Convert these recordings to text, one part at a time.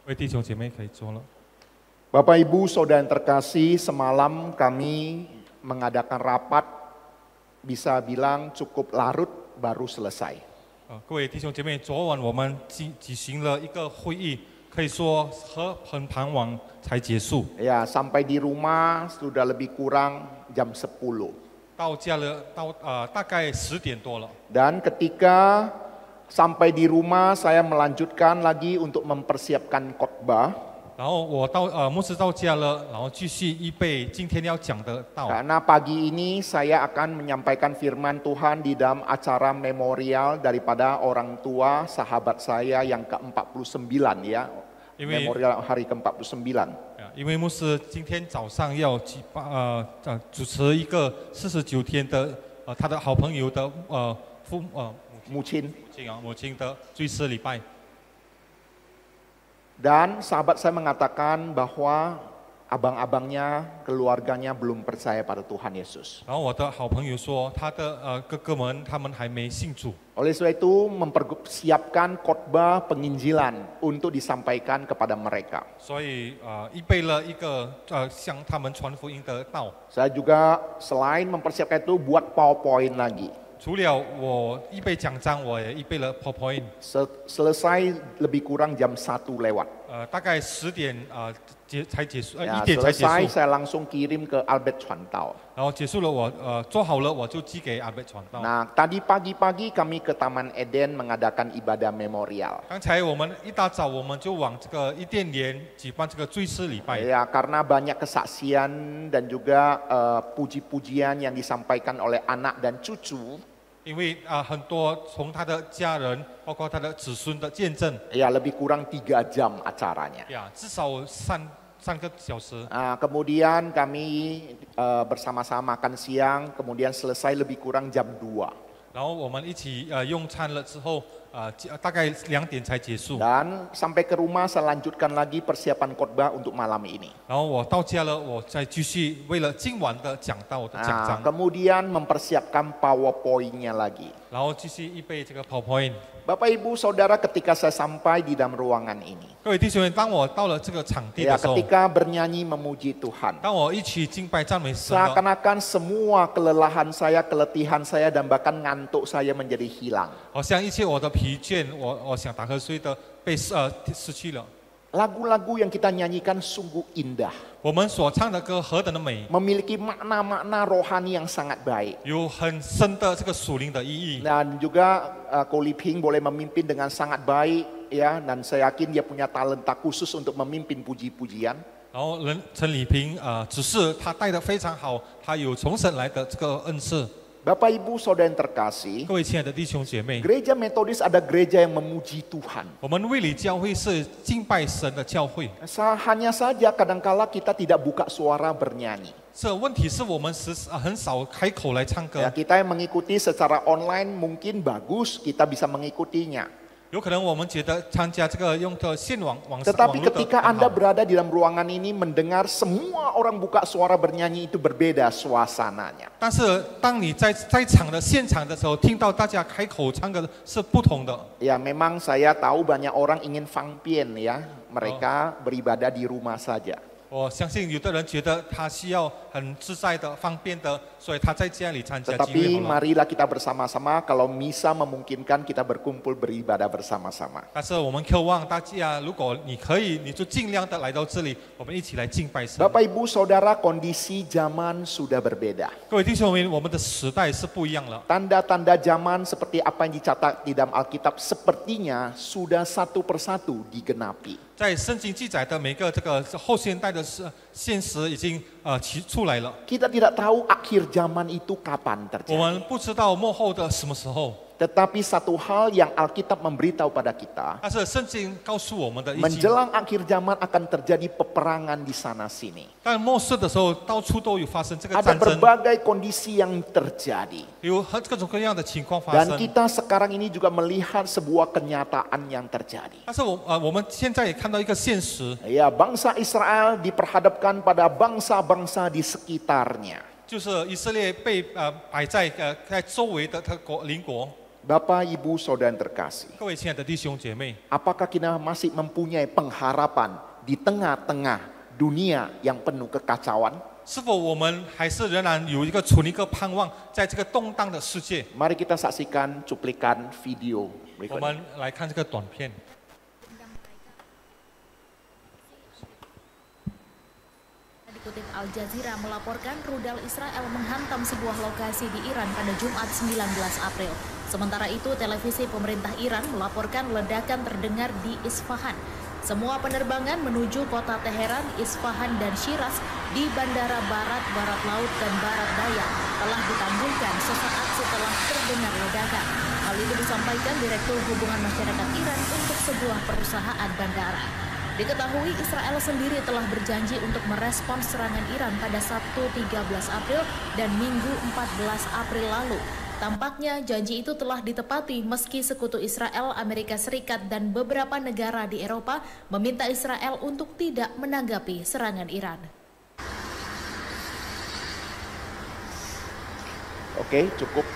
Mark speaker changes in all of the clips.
Speaker 1: 各位弟兄姐妹可以坐了。
Speaker 2: Bapak Ibu Saudara yang terkasih, semalam kami mengadakan rapat, bisa bilang cukup larut baru selesai.
Speaker 1: 各位弟兄姐妹，昨晚我们举行了一个会议，可以说很繁忙才结束。
Speaker 2: Ya, sampai di rumah sudah lebih kurang jam 10.
Speaker 1: 到家了，大概10点多了。
Speaker 2: Dan ketika sampai di rumah, saya melanjutkan lagi untuk mempersiapkan khotbah.
Speaker 1: 然后我牧师到家了，然后继续预备今天要讲的道。
Speaker 2: Karena pagi ini saya akan menyampaikan firman Tuhan di dalam acara memorial daripada orang tua sahabat saya yang ke-49 ya. Memorial hari ke-49.
Speaker 1: 因为牧师今天早上要主持一个49天的他的好朋友的
Speaker 2: 母亲
Speaker 1: 的追思礼拜。
Speaker 2: Dan sahabat saya mengatakan bahwa abang-abangnya, keluarganya belum percaya pada Tuhan Yesus.
Speaker 1: 然后我的好朋友说，他的哥哥们他们还没信主。
Speaker 2: Oleh sebab itu mempersiapkan khotbah penginjilan untuk disampaikan kepada mereka.
Speaker 1: 所以预备了一个向他们传福音的道。
Speaker 2: Saya juga selain mempersiapkan itu buat PowerPoint lagi.
Speaker 1: 除了我预备奖章，我也预备了 PowerPoint。
Speaker 2: Selesai lebih kurang jam 1 lewat.
Speaker 1: 大概10点才结束
Speaker 2: ，1
Speaker 1: 点才结束。
Speaker 2: selesai saya langsung kirim ke Albert 传道。
Speaker 1: 然后结束了，我做好了我就寄给阿贝传道。
Speaker 2: Nah, tadi pagi-pagi kami ke Taman Eden mengadakan ibadah memorial.
Speaker 1: 刚才我们一大早我们就往这个伊甸园举办这个追思礼拜。
Speaker 2: Ya, karena banyak kesaksian dan juga puji-pujian yang disampaikan oleh anak dan cucu.
Speaker 1: 因为很多从他的家人，包括他的子孙的见证。
Speaker 2: Ya, lebih kurang 3 jam acaranya.
Speaker 1: 呀，至少3个小时。
Speaker 2: Kemudian kami bersama-sama makan siang, kemudian selesai lebih kurang jam 2.
Speaker 1: 然后我们一起用餐了之后，大概2点才结束。
Speaker 2: Dan sampai ke rumah saya lanjutkan lagi persiapan khotbah untuk malam ini.
Speaker 1: 然后我到家了，我再继续为了今晚的讲道的讲章。
Speaker 2: Kemudian mempersiapkan PowerPoint-nya lagi.
Speaker 1: 然后继续预备这个 PowerPoint。
Speaker 2: Bapak Ibu Saudara, ketika saya sampai di dalam ruangan ini,
Speaker 1: 各位弟兄们，当我到了这个场地的时候，
Speaker 2: ketika bernyanyi memuji Tuhan,
Speaker 1: 当我一起敬拜赞美神，
Speaker 2: seakan-akan semua kelelahan saya, keletihan saya, dan bahkan ngantuk saya menjadi hilang.
Speaker 1: 好像一切我的疲倦，我想打瞌睡的被失去了。
Speaker 2: Lagu-lagu yang kita nyanyikan sungguh indah,
Speaker 1: 我们所唱的歌何等的美，
Speaker 2: memiliki makna-makna rohani yang sangat baik.
Speaker 1: 有很深的这个属灵的意义。
Speaker 2: Dan juga Ko Liping boleh memimpin dengan sangat baik, ya, dan saya yakin dia punya talenta khusus untuk memimpin puji-pujian.
Speaker 1: 然后陈礼平只是他带的非常好，他有从神来的这个恩赐。
Speaker 2: Bapak Ibu Saudara yang terkasih,
Speaker 1: 各位亲爱的弟兄姐妹，
Speaker 2: gereja Metodis ada gereja yang memuji Tuhan.
Speaker 1: 我们卫理教会是敬拜神的教会。
Speaker 2: Hanya saja kadangkala kita tidak buka suara bernyanyi.
Speaker 1: 这问题是我们很少开口来唱歌。
Speaker 2: Ya, kita yang mengikuti secara online mungkin bagus, kita bisa mengikutinya.
Speaker 1: 有可能我们觉得参加这个用的线网
Speaker 2: Tetapi
Speaker 1: 络的
Speaker 2: ketika
Speaker 1: 很
Speaker 2: Anda
Speaker 1: 好。
Speaker 2: berada di dalam ruangan ini mendengar semua orang buka suara bernyanyi, itu berbeda suasananya.
Speaker 1: 但是当你在场的现场的时候，听到大家开口唱歌是不同的。
Speaker 2: Ya, memang saya tahu banyak orang ingin fangpien ya, mereka beribadah di rumah saja.
Speaker 1: 我相信有的人觉得他需要很自在的、方便的，所以他在家里参加聚
Speaker 2: Tetapi
Speaker 1: 会好了。
Speaker 2: marilah kita bersama-sama, kalau misa memungkinkan kita berkumpul beribadah bersama-sama.
Speaker 1: 但是我们渴望大家，如果你可以，你就尽量的来到这里，我们一起来敬拜神。
Speaker 2: Bapak Ibu Saudara, kondisi zaman sudah berbeda.
Speaker 1: 各位弟兄们，我们的时代是不一样了。
Speaker 2: Tanda-tanda zaman seperti apa yang dicatat di dalam Alkitab sepertinya sudah satu persatu digenapi.
Speaker 1: 在圣经记载的每个这个后现代的现实已经出来了。
Speaker 2: Kita tidak tahu akhir zaman itu kapan
Speaker 1: 我
Speaker 2: terjadi.
Speaker 1: 们不知道幕后的什么时候，
Speaker 2: Tetapi satu hal yang Alkitab memberitahu pada kita,
Speaker 1: 但是圣经告诉我们的已经，
Speaker 2: menjelang akhir zaman akan terjadi peperangan di sana sini.
Speaker 1: 但末世的时候，到处都有发生这个
Speaker 2: Ada
Speaker 1: 战争，
Speaker 2: berbagai kondisi yang terjadi.
Speaker 1: 有各种各样的情况发
Speaker 2: Dan
Speaker 1: 生。
Speaker 2: kita sekarang ini juga melihat sebuah kenyataan yang terjadi.
Speaker 1: 但是我们现在也看到一个现实，
Speaker 2: Ya, bangsa Israel diperhadapkan pada bangsa-bangsa di sekitarnya.
Speaker 1: 就是以色列被摆在周围的邻国。
Speaker 2: Bapak, Ibu, Saudara yang terkasih,
Speaker 1: 各位亲爱的弟兄姐妹，
Speaker 2: apakah kita masih mempunyai pengharapan di tengah-tengah dunia yang penuh kekacauan?
Speaker 1: 是否我们还是仍然有存一个盼望，在这个动荡的世界？
Speaker 2: Mari kita saksikan cuplikan video
Speaker 1: 我
Speaker 2: berikut
Speaker 1: 们
Speaker 2: ini.
Speaker 1: 来看这个短片。
Speaker 3: Dikutip Al Jazeera melaporkan rudal Israel menghantam sebuah lokasi di Iran pada Jumat 19 April. Sementara itu, televisi pemerintah Iran melaporkan ledakan terdengar di Isfahan. Semua penerbangan menuju kota Teheran, Isfahan, dan Shiraz di bandara barat laut, dan barat daya telah ditangguhkan sesaat setelah terdengar ledakan. Hal itu disampaikan Direktur Hubungan Masyarakat Iran untuk sebuah perusahaan bandara. Diketahui Israel sendiri telah berjanji untuk merespons serangan Iran pada Sabtu 13 April dan Minggu 14 April lalu. Tampaknya janji itu telah ditepati meski sekutu Israel, Amerika Serikat, dan beberapa negara di Eropa meminta Israel untuk tidak menanggapi serangan Iran.
Speaker 2: Oke, cukup.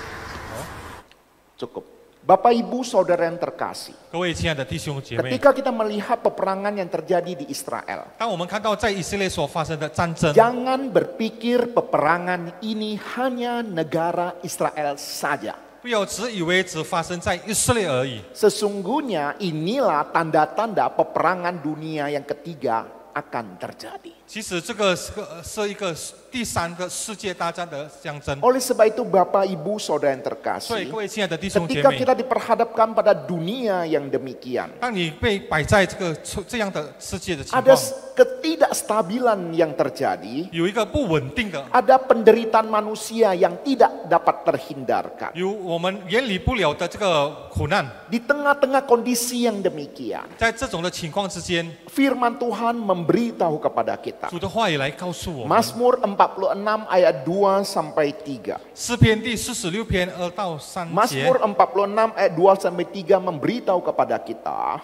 Speaker 2: Cukup. Bapak, Ibu, Saudara yang terkasih,
Speaker 1: 各位亲爱的弟兄姐妹，
Speaker 2: ketika kita melihat peperangan yang terjadi di Israel,
Speaker 1: 当我们看到在以色列所发生的战争，
Speaker 2: jangan berpikir peperangan ini hanya negara Israel saja.
Speaker 1: 不要只以为只发生在以色列而已。
Speaker 2: Sesungguhnya inilah tanda-tanda peperangan dunia yang ketiga akan terjadi.
Speaker 1: 其实这个是一个第三个世界大战的象征。
Speaker 2: Oleh sebab itu Bapak, Ibu, Saudara yang
Speaker 1: 所以
Speaker 2: terkasih,
Speaker 1: 各位亲爱的弟兄姐
Speaker 2: ketika
Speaker 1: 妹，
Speaker 2: kita diperhadapkan pada dunia yang demikian,
Speaker 1: 当你被摆在这样的世界的情
Speaker 2: ada
Speaker 1: 况，
Speaker 2: ketidakstabilan yang terjadi,
Speaker 1: 有一个不稳定的，
Speaker 2: ada penderitaan manusia yang tidak dapat terhindarkan.
Speaker 1: 有我们眼里不了的这个苦难。
Speaker 2: Di tengah-tengah kondisi yang demikian,
Speaker 1: 在这种的情况之间，
Speaker 2: firman Tuhan memberitahu kepada kita.
Speaker 1: 主的话语来告诉我们。
Speaker 2: Mazmur 46 ayat 2 sampai 3.
Speaker 1: 诗篇第46篇2到3节
Speaker 2: Mazmur 46 ayat 2 sampai 3 memberitahu kepada kita,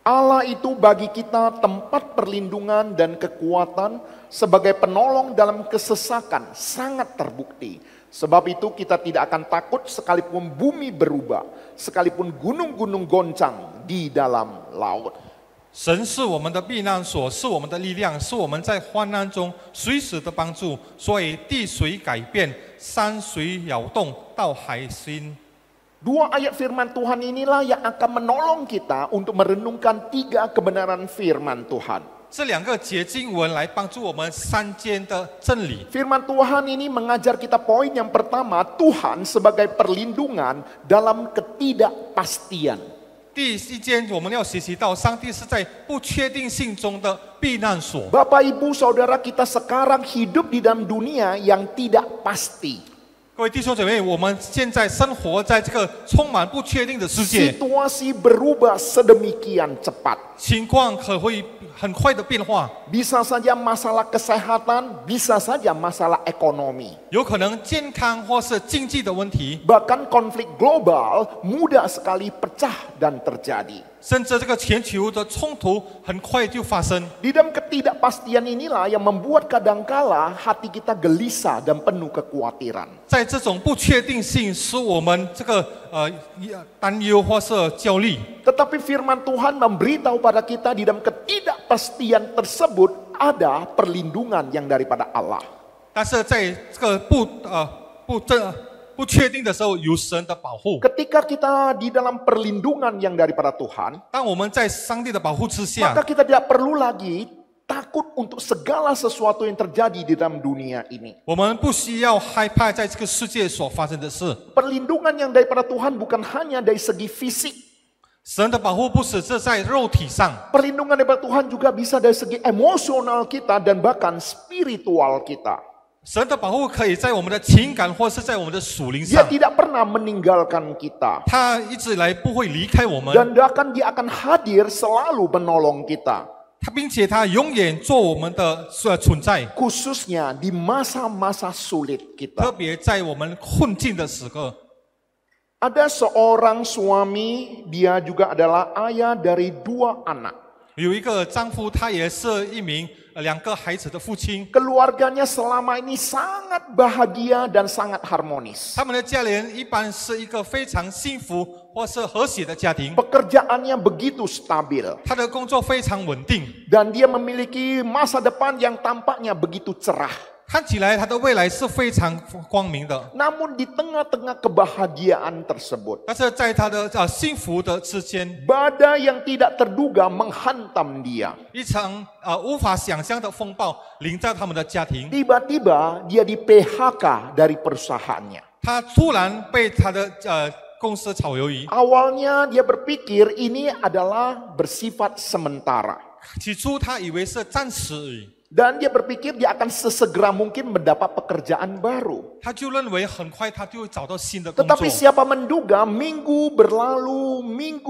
Speaker 2: Allah itu bagi kita tempat perlindungan dan kekuatan sebagai penolong dalam kesesakan sangat terbukti. Sebab itu kita tidak akan takut sekalipun bumi berubah, sekalipun gunung-gunung goncang di dalam laut.
Speaker 1: 神是我们的避难所，是我们的力量，是我们在患难中随时的帮助。所以地水改变，山水摇动，到海心。
Speaker 2: Dua ayat firman Tuhan inilah yang akan menolong kita untuk merenungkan tiga kebenaran firman Tuhan.
Speaker 1: 这两个节经文来帮助我们三间的真理。
Speaker 2: Firman Tuhan ini mengajar kita poin yang pertama, Tuhan sebagai perlindungan dalam ketidakpastian.
Speaker 1: 第一间我们要学习到，上帝是在不确定性中的避难所。
Speaker 2: Bapak, Ibu, Saudara, kita sekarang hidup di dalam dunia yang tidak pasti.
Speaker 1: 各位弟兄姐妹，我们现在生活在这个充满不确定的世界，
Speaker 2: Situasi berubah sedemikian cepat.
Speaker 1: 情况可会很快的变化，
Speaker 2: Bisa saja masalah kesehatan, bisa saja masalah ekonomi.
Speaker 1: 有可能健康或是经济的问题，
Speaker 2: Bahkan konflik global mudah sekali pecah dan terjadi.
Speaker 1: 甚至这个全球的冲突很快就发生。
Speaker 2: Di dalam ketidakpastian inilah yang membuat kadangkala hati kita gelisah dan penuh kekhawatiran.
Speaker 1: 在这种不确定性，使我们这个担忧或是焦虑。
Speaker 2: Tetapi firman Tuhan memberitahu pada kita di dalam ketidakpastian tersebut ada perlindungan yang daripada Allah.
Speaker 1: 但是在这个不确定的时候，有神的保护。
Speaker 2: Ketika kita di dalam perlindungan yang daripada Tuhan,
Speaker 1: 当我们在上帝的保护之下
Speaker 2: maka，kita tidak perlu lagi takut untuk segala sesuatu yang terjadi di dalam dunia ini.
Speaker 1: 我们不需要害怕在这个世界所发生的事。
Speaker 2: Perlindungan yang daripada Tuhan bukan hanya dari segi fisik.
Speaker 1: 神的保护不只是在肉体上，
Speaker 2: Perlindungan daripada Tuhan juga bisa dari segi emosional kita dan bahkan spiritual kita.
Speaker 1: 神的保护可以在我们的情感或是在我们的属灵
Speaker 2: Dia
Speaker 1: 上。
Speaker 2: tidak pernah meninggalkan kita.
Speaker 1: 他一直以来不会离开我们，
Speaker 2: Dan bahkan dia akan hadir selalu menolong kita.
Speaker 1: 并且他永远做我们的存在，
Speaker 2: Khususnya di masa-masa sulit
Speaker 1: 特
Speaker 2: kita.
Speaker 1: 别在我们困境的时刻。
Speaker 2: Ada seorang suami, dia juga adalah ayah dari 2 anak.
Speaker 1: 有一个丈夫，他也是一名2个孩子的父亲。
Speaker 2: Keluarganya selama ini sangat bahagia dan sangat harmonis.
Speaker 1: 他们的家人一般是一个非常幸福或是和谐的家庭。
Speaker 2: Pekerjaannya begitu stabil.
Speaker 1: 他的工作非常稳定，
Speaker 2: Dan dia memiliki masa depan yang tampaknya begitu cerah.
Speaker 1: 看起来他的未来是非常光明的。
Speaker 2: Namun di tengah-tengah kebahagiaan tersebut,
Speaker 1: 但是在他的幸福的之间，
Speaker 2: badai yang tidak terduga menghantam dia.
Speaker 1: 一场无法想象的风暴临在他们的家庭。
Speaker 2: Tiba-tiba dia di PHK dari perusahaannya.
Speaker 1: 他突然被他的公司炒鱿鱼。
Speaker 2: Awalnya dia berpikir ini adalah bersifat sementara.
Speaker 1: 起初他以为是暂时而已，
Speaker 2: Dan dia berpikir dia akan sesegera mungkin mendapat pekerjaan baru.
Speaker 1: 他就认为很快他就会找到新的工作。
Speaker 2: Tetapi siapa menduga minggu berlalu,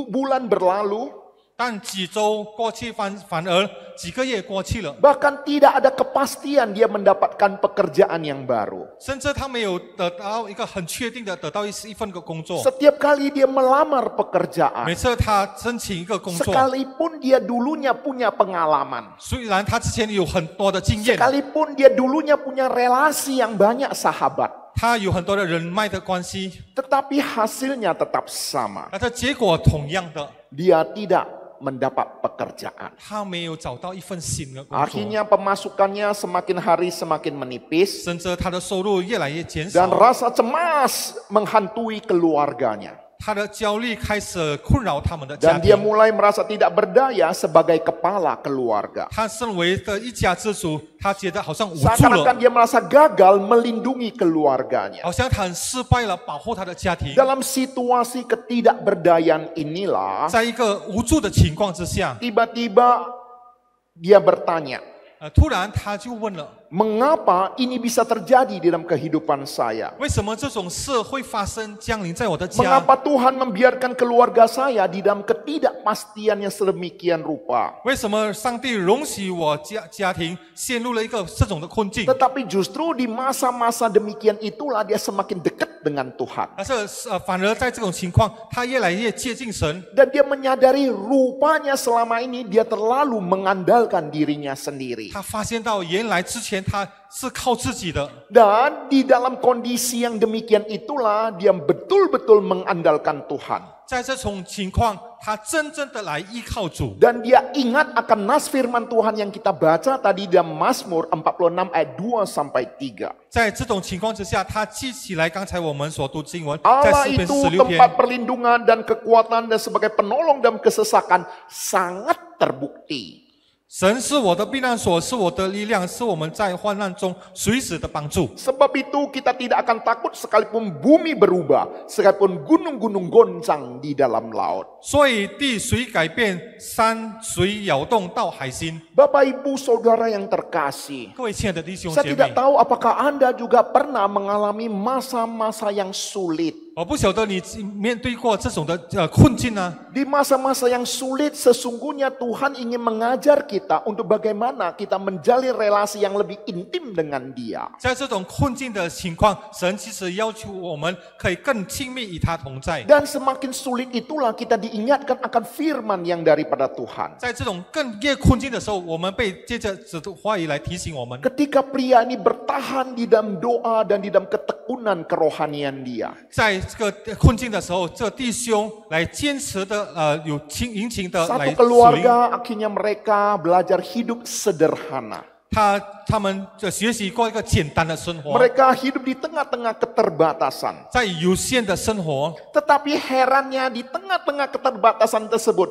Speaker 2: bulan berlalu,
Speaker 1: 但几周过去反而几个月过去了，
Speaker 2: bahkan tidak ada kepastian dia mendapatkan pekerjaan yang baru.
Speaker 1: 甚至他没有得到一个很确定的得到一份个工作。
Speaker 2: Setiap kali dia melamar pekerjaan,
Speaker 1: 每次他申请一个工作，
Speaker 2: sekalipun dia dulunya punya pengalaman,
Speaker 1: 虽然他之前有很多的经验，
Speaker 2: sekalipun dia dulunya punya relasi yang banyak sahabat,
Speaker 1: 他有很多的人脉的关系，
Speaker 2: tetapi hasilnya tetap sama.
Speaker 1: 但是结果同样的，
Speaker 2: Dia tidak mendapat pekerjaan.
Speaker 1: 他没有找到一份新的工作，
Speaker 2: Akhirnya pemasukannya semakin hari semakin menipis
Speaker 1: 甚至他的收入越来越减少
Speaker 2: dan， rasa cemas menghantui keluarganya.
Speaker 1: 他的焦虑开始困扰他们的家
Speaker 2: Dan dia
Speaker 1: 庭。
Speaker 2: mulai merasa tidak berdaya sebagai kepala keluarga.
Speaker 1: 他身为的一家之主，他觉得好像无助
Speaker 2: Seakan-akan
Speaker 1: 了，
Speaker 2: dia merasa gagal melindungi keluarganya.
Speaker 1: 好像他很失败了，保护他的家庭。
Speaker 2: Dalam situasi ketidakberdayaan inilah,
Speaker 1: 在一个无助的情况之下，
Speaker 2: tiba-tiba dia bertanya,
Speaker 1: 突然他就问了：
Speaker 2: mengapa ini bisa terjadi di dalam kehidupan saya?
Speaker 1: 为什么这种事会发生降临在我的家？
Speaker 2: Mengapa Tuhan membiarkan keluarga saya di dalam ketidakpastian yang sedemikian rupa?
Speaker 1: 为什么上帝容许我家庭陷入了一个这种的困境？
Speaker 2: Tetapi justru di masa-masa demikian itulah dia semakin dekat dengan Tuhan.
Speaker 1: 但是反而在这种情况，他越来越接近神，
Speaker 2: Dan dia menyadari rupanya selama ini dia terlalu mengandalkan dirinya sendiri.
Speaker 1: 他发现到原来之前他是靠自己的，
Speaker 2: Dan di dalam kondisi yang demikian itulah dia betul-betul mengandalkan Tuhan.
Speaker 1: 在这种情况，他真正的来依靠主。
Speaker 2: Dan dia ingat akan nas firman Tuhan yang kita baca tadi dalam Mazmur 46 ayat 2 sampai 3.
Speaker 1: 在这种情况之下，他记起来刚才我们所读经文，在
Speaker 2: Allah
Speaker 1: 诗篇
Speaker 2: itu
Speaker 1: 16篇
Speaker 2: tempat， perlindungan dan kekuatan dan sebagai penolong dalam kesesakan sangat terbukti.
Speaker 1: 神是我的避难所，是我的力量，是我们在患难中随时的帮助。
Speaker 2: Sebab itu kita tidak akan takut sekalipun bumi berubah, sekalipun gunung-gunung goncang di dalam laut.
Speaker 1: 所以地水改变，山水摇动到海心。
Speaker 2: Bapak Ibu Saudara yang terkasih,
Speaker 1: 各位亲爱的弟兄
Speaker 2: saya
Speaker 1: 姐
Speaker 2: tidak
Speaker 1: 妹，
Speaker 2: tahu apakah Anda juga pernah mengalami masa-masa yang sulit.
Speaker 1: 我不晓得你面对过这种的困境呢？
Speaker 2: Di masa-masa yang sulit sesungguhnya Tuhan ingin mengajar kita untuk bagaimana kita menjalin relasi yang lebih intim dengan Dia.
Speaker 1: 在这种困境的情况，神其实要求我们可以更亲密与他同在。
Speaker 2: Dan semakin sulit itulah kita diingatkan akan firman yang daripada Tuhan.
Speaker 1: 在这种越困境的时候，我们被借着这话语来提醒我们。
Speaker 2: Ketika pria ini bertahan di dalam doa dan di dalam ketekunan kerohanian dia.
Speaker 1: 在这个困境的时候，这弟兄来坚持的有殷勤的来
Speaker 2: Satu
Speaker 1: 属灵。
Speaker 2: keluarga akhirnya mereka belajar hidup sederhana.
Speaker 1: 他们就学习过一个简单的生活，
Speaker 2: Mereka hidup di tengah-tengah keterbatasan.
Speaker 1: 在有限的生活。
Speaker 2: Tetapi herannya di tengah-tengah keterbatasan tersebut,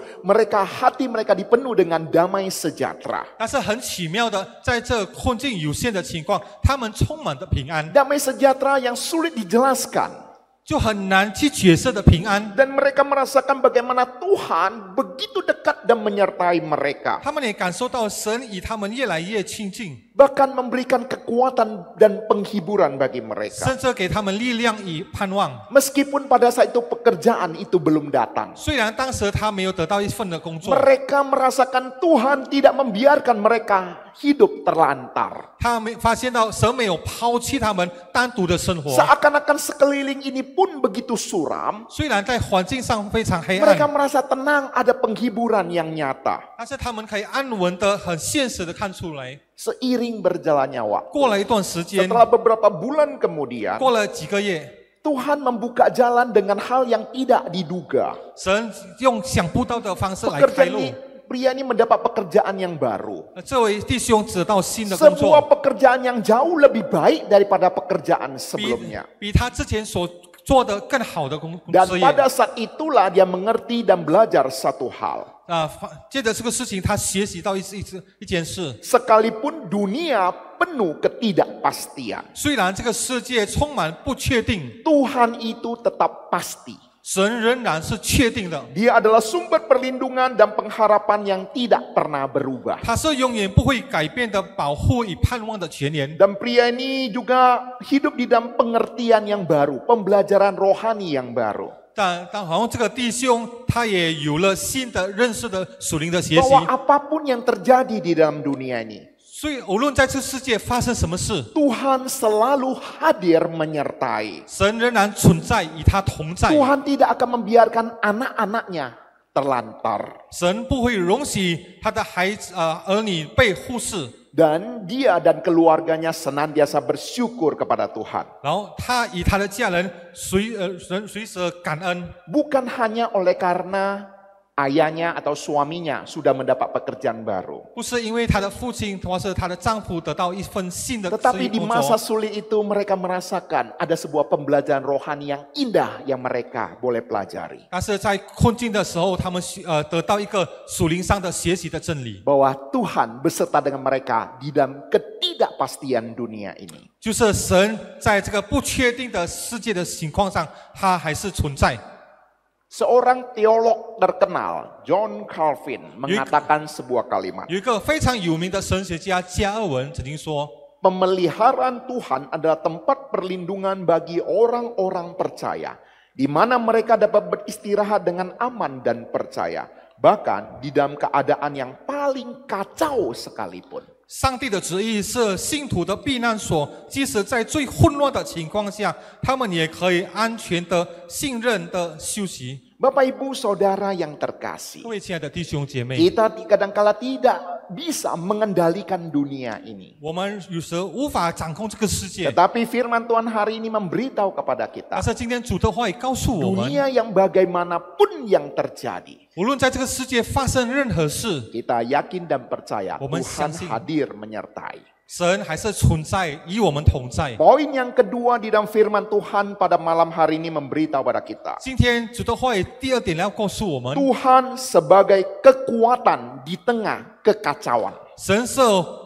Speaker 2: hati mereka dipenuh dengan damai sejahtera.
Speaker 1: 但是很奇妙的，在这困境有限的情况，他们充满着平安，
Speaker 2: Damai sejahtera yang sulit dijelaskan.
Speaker 1: 就很难去解释的平安。
Speaker 2: Dan mereka merasakan bagaimana Tuhan begitu dekat dan menyertai mereka.
Speaker 1: 他们也感受到神与他们越来越亲近，
Speaker 2: Bahkan memberikan kekuatan dan penghiburan bagi mereka.
Speaker 1: 甚至给他们力量与盼望。
Speaker 2: Meskipun pada saat itu pekerjaan itu belum datang.
Speaker 1: 虽然当时他没有得到一份的工作，
Speaker 2: Mereka merasakan Tuhan tidak membiarkan mereka hidup terlantar.
Speaker 1: 他们发现到神没有抛弃他们单独的生活，
Speaker 2: Seakan-akan sekeliling ini meskipun begitu suram,
Speaker 1: 虽然在环境上非常黑
Speaker 2: mereka
Speaker 1: 暗，
Speaker 2: merasa tenang, ada penghiburan yang nyata.
Speaker 1: 但是他们可以安稳的、很现实的看出来。
Speaker 2: Seiring berjalannya waktu,
Speaker 1: 过了一段时间，
Speaker 2: setelah beberapa bulan kemudian,
Speaker 1: 过了几个月，
Speaker 2: Tuhan membuka jalan dengan hal yang tidak diduga.
Speaker 1: 神用想不到的方式来开路。
Speaker 2: Pria ini mendapat pekerjaan yang baru.
Speaker 1: 这位弟兄得到新的工
Speaker 2: Sebuah
Speaker 1: 作，
Speaker 2: pekerjaan yang jauh lebih baik daripada pekerjaan
Speaker 1: 比
Speaker 2: sebelumnya.
Speaker 1: 比他之前所做的更好的工
Speaker 2: Dan
Speaker 1: 事业。
Speaker 2: pada saat itulah dia mengerti dan belajar satu hal.
Speaker 1: 借着这个事情，他学习到一件事。
Speaker 2: Sekalipun dunia penuh ketidakpastian,
Speaker 1: 虽然这个世界充满不确定，
Speaker 2: Tuhan itu tetap pasti.
Speaker 1: 神仍然是确定的。
Speaker 2: Dia adalah sumber perlindungan dan pengharapan yang tidak pernah berubah.
Speaker 1: 他是永远不会改变的保护与盼望的泉源。
Speaker 2: Dan pria ini juga hidup di dalam pengertian yang baru, pembelajaran rohani yang baru.
Speaker 1: 但好像这个弟兄他也有了新的认识的属灵的学习。
Speaker 2: Bahwa apapun yang terjadi di dalam dunia ini,
Speaker 1: 所以无论在这世界发生什么事，
Speaker 2: Tuhan selalu hadir menyertai.
Speaker 1: 神仍然存在，与他同在。
Speaker 2: Tuhan tidak akan membiarkan anak-anaknya terlantar.
Speaker 1: 神不会容许他的儿女被忽视，
Speaker 2: Dan dia dan keluarganya senantiasa bersyukur kepada Tuhan.
Speaker 1: 然后他与他的家人随时感恩，
Speaker 2: Bukan hanya oleh karena ayahnya atau suaminya sudah mendapat pekerjaan baru.
Speaker 1: 不是因为他的父亲或是他的丈夫得到一份新的事
Speaker 2: Tetapi
Speaker 1: 业
Speaker 2: di
Speaker 1: 工
Speaker 2: masa
Speaker 1: 作，
Speaker 2: sulit itu mereka merasakan ada sebuah pembelajaran rohani yang indah yang mereka boleh pelajari.
Speaker 1: 但是在困境的时候，他们得到一个属灵上的学习的真理，
Speaker 2: Bahwa Tuhan beserta dengan mereka di dalam ketidakpastian dunia ini.
Speaker 1: 就是神在这个不确定的世界的情况上，他还是存在。
Speaker 2: Seorang teolog terkenal, John Calvin, mengatakan sebuah kalimat.
Speaker 1: 有一个非常有名的神学家加尔文曾经说，
Speaker 2: Pemeliharaan Tuhan adalah tempat perlindungan bagi orang-orang percaya, di mana mereka dapat beristirahat dengan aman dan percaya, bahkan di dalam keadaan yang paling kacau sekalipun.
Speaker 1: 上帝的旨意是信徒的避难所，即使在最混乱的情况下，他们也可以安全的、信任的休息。
Speaker 2: Bapak Ibu Saudara yang terkasih,
Speaker 1: 各位亲爱的弟兄姐妹，
Speaker 2: kita kadang-kala tidak bisa mengendalikan dunia ini.
Speaker 1: 我们有时无法掌控这个世界，
Speaker 2: Tetapi firman Tuhan hari ini memberitahu kepada
Speaker 1: 但
Speaker 2: kita,
Speaker 1: 是今天主的话语告诉我们，
Speaker 2: dunia yang bagaimanapun yang terjadi,
Speaker 1: 无论在这个世界发生任何事，
Speaker 2: kita yakin dan percaya
Speaker 1: 我们
Speaker 2: Tuhan
Speaker 1: 相信。
Speaker 2: hadir menyertai.
Speaker 1: 神还是存在，与我们同在。
Speaker 2: Poin yang kedua di dalam firman Tuhan pada malam hari ini memberitahu pada kita,
Speaker 1: 今天主的话语第二点要告诉我们，
Speaker 2: Tuhan sebagai kekuatan di tengah kekacauan.
Speaker 1: 神是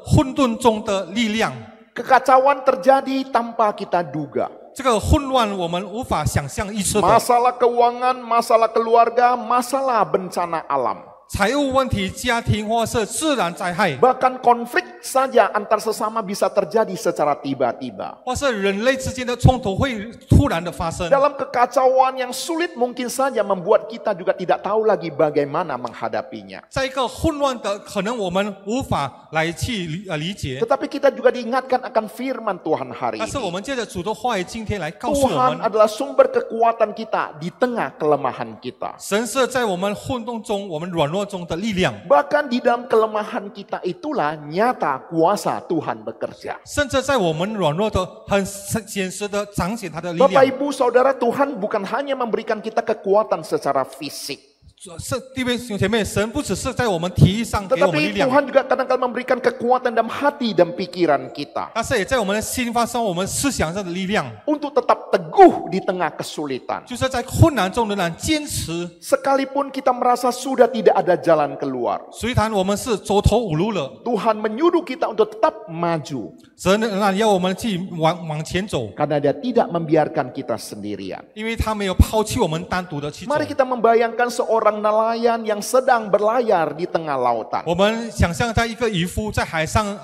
Speaker 1: 混沌中的力量。
Speaker 2: Kekacauan terjadi tanpa kita duga.
Speaker 1: 这个混乱我们无法想象预测的，
Speaker 2: Masalah keuangan, masalah keluarga, masalah bencana alam.
Speaker 1: 财务问题、家庭或是自然灾害，
Speaker 2: Bahkan konflik saja antar sesama bisa terjadi secara tiba-tiba.
Speaker 1: 或是人类之间的冲突会突然的发生。
Speaker 2: Dalam kekacauan yang sulit mungkin saja membuat kita juga tidak tahu lagi bagaimana menghadapinya.
Speaker 1: 在一个混乱的，可能我们无法来去理解。
Speaker 2: Tetapi kita juga diingatkan akan firman Tuhan hari
Speaker 1: 但是我
Speaker 2: ini.
Speaker 1: 们借着主的话语，今天来告诉我
Speaker 2: Tuhan
Speaker 1: 们，
Speaker 2: adalah sumber kekuatan kita di tengah kelemahan kita.
Speaker 1: 神是在我们混沌中、我们软弱中的力量。
Speaker 2: Bahkan di dalam kelemahan kita itulah nyata kuasa Tuhan bekerja.
Speaker 1: 甚至在我们软弱的、很显实的彰显他的力
Speaker 2: Bapak
Speaker 1: 量。
Speaker 2: Ibu Saudara, Tuhan bukan hanya memberikan kita kekuatan secara fisik.
Speaker 1: 是弟兄姐妹，神不只是在我们体育上给我们力
Speaker 2: Tetapi
Speaker 1: 量，
Speaker 2: Tuhan juga kadang-kadang memberikan kekuatan dalam hati dan pikiran kita.
Speaker 1: 但是也在我们的心发生我们思想上的力量，
Speaker 2: Untuk tetap teguh di tengah kesulitan.
Speaker 1: 就是在困难中仍然坚持。
Speaker 2: Sekalipun kita merasa sudah tidak ada jalan keluar.
Speaker 1: 虽然我们是走投无路了，
Speaker 2: Tuhan menyuruh kita untuk tetap maju.
Speaker 1: 神仍然要我们去往前走，
Speaker 2: Karena dia tidak membiarkan kita sendirian.
Speaker 1: 因为他没有抛弃我们单独的去走。
Speaker 2: Mari kita membayangkan seorang nelayan yang sedang berlayar di tengah lautan.
Speaker 1: 我们想象在一个渔夫在海上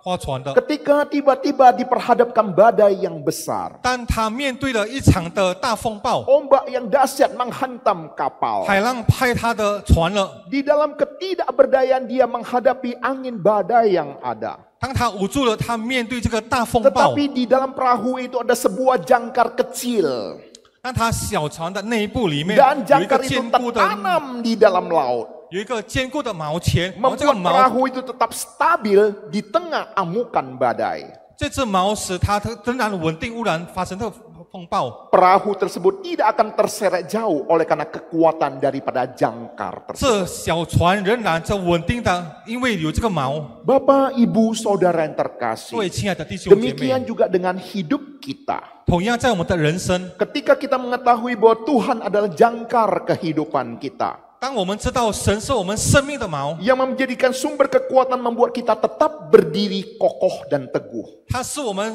Speaker 1: 划船的，
Speaker 2: Ketika tiba-tiba diperhadapkan badai yang besar.
Speaker 1: 但他面对了一场的大风暴，
Speaker 2: Ombak yang dahsyat menghantam kapal.
Speaker 1: 海浪拍他的船了。
Speaker 2: Di dalam ketidakberdayaan dia menghadapi angin badai yang ada.
Speaker 1: 当他捂住了，他面对这个大风暴，
Speaker 2: Tetapi di dalam perahu itu ada sebuah jangkar kecil.
Speaker 1: 那它小船的内部里面
Speaker 2: Dan
Speaker 1: 有一个
Speaker 2: jangkar itu
Speaker 1: 坚固的
Speaker 2: tertanam di dalam laut.
Speaker 1: 有一个坚固的锚钳，然后这个
Speaker 2: Membuat
Speaker 1: 锚
Speaker 2: perahu itu tetap stabil di tengah amukan badai.
Speaker 1: 这只锚使它仍然稳定，忽然发生这个风暴。
Speaker 2: Perahu tersebut tidak akan terseret jauh oleh karena kekuatan daripada jangkar
Speaker 1: 这
Speaker 2: tersebut.
Speaker 1: 小船仍然这稳定的，因为有这个锚。
Speaker 2: Bapak, Ibu, Saudara yang
Speaker 1: 各
Speaker 2: terkasih.
Speaker 1: 位亲爱的弟兄姐
Speaker 2: Demikian
Speaker 1: 妹，
Speaker 2: juga dengan hidup kita.
Speaker 1: 同样在我们的人生，
Speaker 2: Ketika kita mengetahui bahwa Tuhan adalah jangkar kehidupan kita,
Speaker 1: 当我们知道神是我们生命的锚，
Speaker 2: yang menjadikan sumber kekuatan membuat kita tetap berdiri kokoh dan teguh.
Speaker 1: 它是我们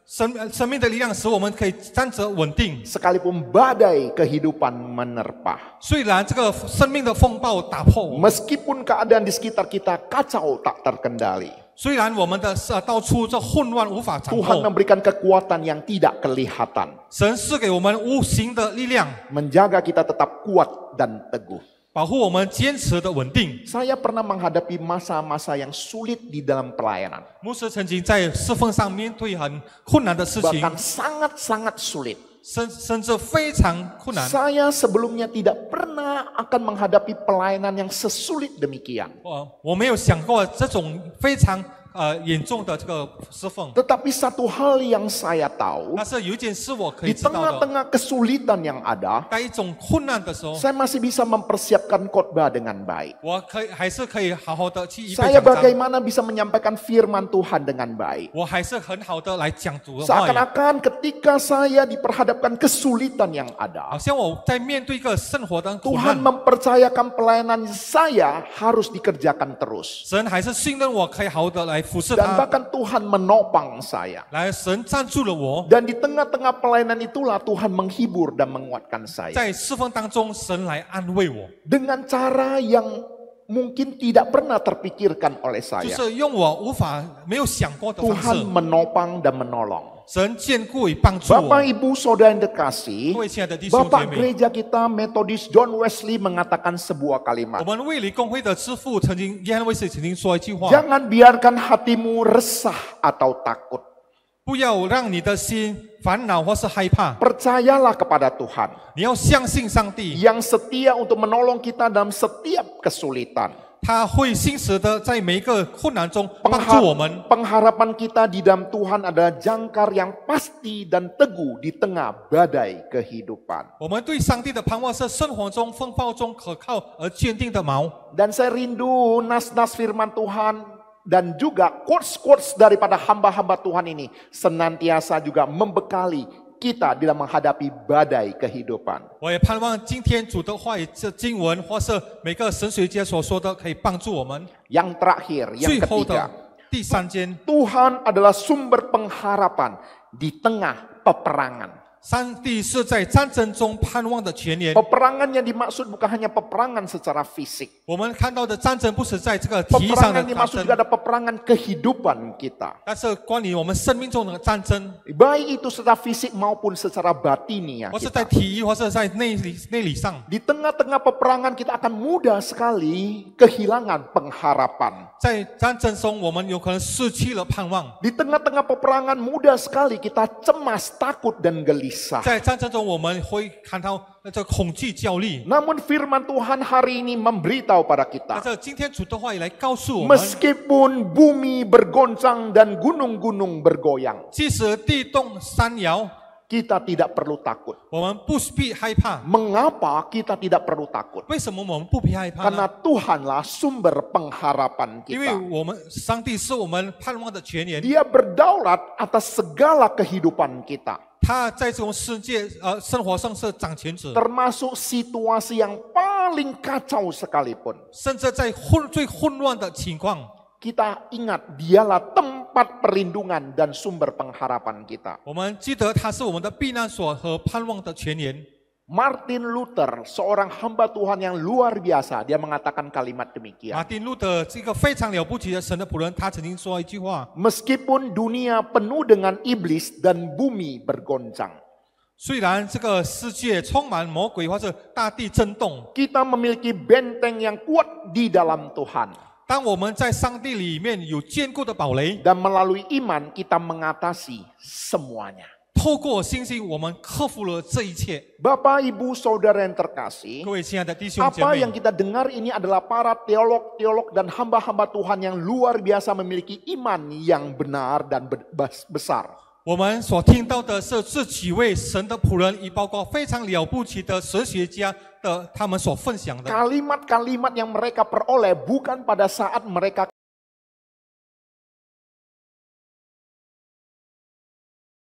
Speaker 1: 生命的力量，使我们可以站着稳定。
Speaker 2: Sekalipun badai kehidupan menerpa.
Speaker 1: 虽然这个生命的风暴打破我们，
Speaker 2: Meskipun keadaan di sekitar kita kacau tak terkendali.
Speaker 1: 虽然我们的到处这混乱无法掌
Speaker 2: Tuhan
Speaker 1: 控，
Speaker 2: memberikan kekuatan yang tidak kelihatan.
Speaker 1: 神赐给我们无形的力量，
Speaker 2: Menjaga kita tetap kuat dan teguh.
Speaker 1: 保护我们坚持的稳定。
Speaker 2: Saya pernah menghadapi masa-masa yang sulit di dalam pelayanan.
Speaker 1: 牧师曾经在侍奉上面对很困难的事情，
Speaker 2: Bahkan sangat-sangat sulit.
Speaker 1: 甚至非常困难。
Speaker 2: Saya sebelumnya tidak pernah akan menghadapi pelayanan yang sesulit demikian.
Speaker 1: 我没有想过这种非常严重的这个侍奉，
Speaker 2: Tetapi satu hal yang saya tahu,
Speaker 1: 但是有一件事我可以
Speaker 2: di
Speaker 1: 知道的，
Speaker 2: tengah-tengah kesulitan yang ada,
Speaker 1: 在一种困难的时候，
Speaker 2: saya masih bisa mempersiapkan khotbah dengan baik.
Speaker 1: 我还是可以好好的去预备
Speaker 2: Saya
Speaker 1: 讲章，
Speaker 2: bagaimana bisa menyampaikan firman Tuhan dengan baik.
Speaker 1: 我还是很好的来讲主的话语。
Speaker 2: Seakan-akan ketika saya diperhadapkan kesulitan yang
Speaker 1: 好
Speaker 2: ada,
Speaker 1: 像我在面对一个生活的苦
Speaker 2: Tuhan
Speaker 1: 难，
Speaker 2: mempercayakan pelayanan saya harus dikerjakan terus.
Speaker 1: 神还是信任我可以好好的来服侍
Speaker 2: Dan
Speaker 1: 他，
Speaker 2: bahkan Tuhan menopang saya.
Speaker 1: 来神站住了我，
Speaker 2: Dan di tengah-tengah pelayanan itulah Tuhan menghibur dan menguatkan saya.
Speaker 1: 在侍奉当中，神来安慰我，
Speaker 2: Dengan cara yang mungkin tidak pernah terpikirkan oleh
Speaker 1: 就
Speaker 2: saya.
Speaker 1: 是用我没有想过的方
Speaker 2: Tuhan
Speaker 1: 式，
Speaker 2: menopang dan menolong.
Speaker 1: 神眷顾与帮助我
Speaker 2: Bapak,。Ibu, Saudara yang terkasih,
Speaker 1: 各位亲爱的弟兄姐
Speaker 2: Bapak
Speaker 1: 妹，
Speaker 2: gereja kita Metodis John Wesley mengatakan sebuah
Speaker 1: 我
Speaker 2: kalimat.
Speaker 1: 们卫理公会的师父约翰卫斯理曾经说一句话：
Speaker 2: Jangan biarkan hatimu resah atau takut.
Speaker 1: 不要让你的心烦恼或是害怕，
Speaker 2: Percayalah kepada Tuhan
Speaker 1: 你要相信上帝，
Speaker 2: yang setia untuk menolong kita dalam setiap kesulitan.
Speaker 1: 他会信实的在每一个困难中帮助我们。
Speaker 2: Pengharapan kita di dalam Tuhan adalah jangkar yang pasti dan teguh di tengah badai kehidupan.
Speaker 1: 我们对上帝的盼望是生活中风暴中可靠而坚定的锚。
Speaker 2: Dan saya rindu nas-nas firman Tuhan dan juga quotes-quotes daripada hamba-hamba Tuhan ini senantiasa juga membekali kita dalam menghadapi badai kehidupan.
Speaker 1: 我也盼望今天主的话语、这经文，或是每个神学家所说的，可以帮助我们。
Speaker 2: Yang terakhir, yang
Speaker 1: 最后
Speaker 2: ketiga,
Speaker 1: 的第三件，
Speaker 2: Tuhan adalah sumber pengharapan di tengah peperangan.
Speaker 1: 上帝是在战争中盼望的泉源。
Speaker 2: Peperangan yang dimaksud bukan hanya peperangan secara fisik.
Speaker 1: 我们看到的战争不是在这个体育上
Speaker 2: Peperangan
Speaker 1: 的战
Speaker 2: dimaksud
Speaker 1: 争
Speaker 2: juga，ada peperangan kehidupan kita.
Speaker 1: 但是关于我们生命中的战争，
Speaker 2: Baik itu secara fisik maupun secara batiniah
Speaker 1: 或是在
Speaker 2: kita.
Speaker 1: 体育，或是在内理上。
Speaker 2: Di tengah-tengah peperangan kita akan mudah sekali kehilangan pengharapan.
Speaker 1: 在战争中，我们有可能失去了盼望。
Speaker 2: Di tengah-tengah peperangan mudah sekali kita cemas, takut, dan gelisah.
Speaker 1: 在战争中，我们会看到这恐惧、焦虑。
Speaker 2: Namun firman Tuhan hari ini memberitahu pada
Speaker 1: 但
Speaker 2: kita,
Speaker 1: 是今天主的话语来告诉我们，
Speaker 2: meskipun bumi bergoncang dan gunung-gunung bergoyang,
Speaker 1: 即使地动山摇，
Speaker 2: kita tidak perlu takut.
Speaker 1: 我们不必害怕。
Speaker 2: Mengapa kita tidak perlu takut?
Speaker 1: 为什么我们不必害怕
Speaker 2: Karena
Speaker 1: 呢？
Speaker 2: Tuhanlah sumber pengharapan
Speaker 1: 因为
Speaker 2: kita.
Speaker 1: 我们上帝是我们盼望的泉源，
Speaker 2: Dia berdaulat atas segala kehidupan kita.
Speaker 1: 他在这种世界生活上是掌权者，
Speaker 2: Termasuk situasi yang paling kacau sekalipun.
Speaker 1: 甚至在最混乱的情况，
Speaker 2: Kita ingat dialah tempat perlindungan dan sumber pengharapan kita.
Speaker 1: 我们记得他是我们的避难所和盼望的泉源。
Speaker 2: Martin Luther, seorang hamba Tuhan yang luar biasa, dia mengatakan kalimat
Speaker 1: 马
Speaker 2: demikian.
Speaker 1: 丁路德这个非常了不起的神的仆人，他曾经说一句话：
Speaker 2: Meskipun dunia penuh dengan iblis dan bumi bergoncang,
Speaker 1: 虽然这个世界充满魔鬼或者大地震动，
Speaker 2: kita memiliki benteng yang kuat di dalam Tuhan.
Speaker 1: 当我们在上帝里面有坚固的堡垒，
Speaker 2: Dan melalui iman kita mengatasi semuanya.
Speaker 1: 透过信心，我们克服了这一切。
Speaker 2: Bapak, Ibu, Saudara yang terkasih,
Speaker 1: 各位亲爱的弟兄姐
Speaker 2: apa
Speaker 1: 妹
Speaker 2: yang， kita dengar ini adalah para teolog-teolog dan hamba-hamba Tuhan yang luar biasa memiliki iman yang benar dan besar.
Speaker 1: 我们所听到的是这几位神的仆人，也包括非常了不起的神学家的他们所分享的。
Speaker 2: Kalimat-kalimat yang mereka peroleh bukan pada saat mereka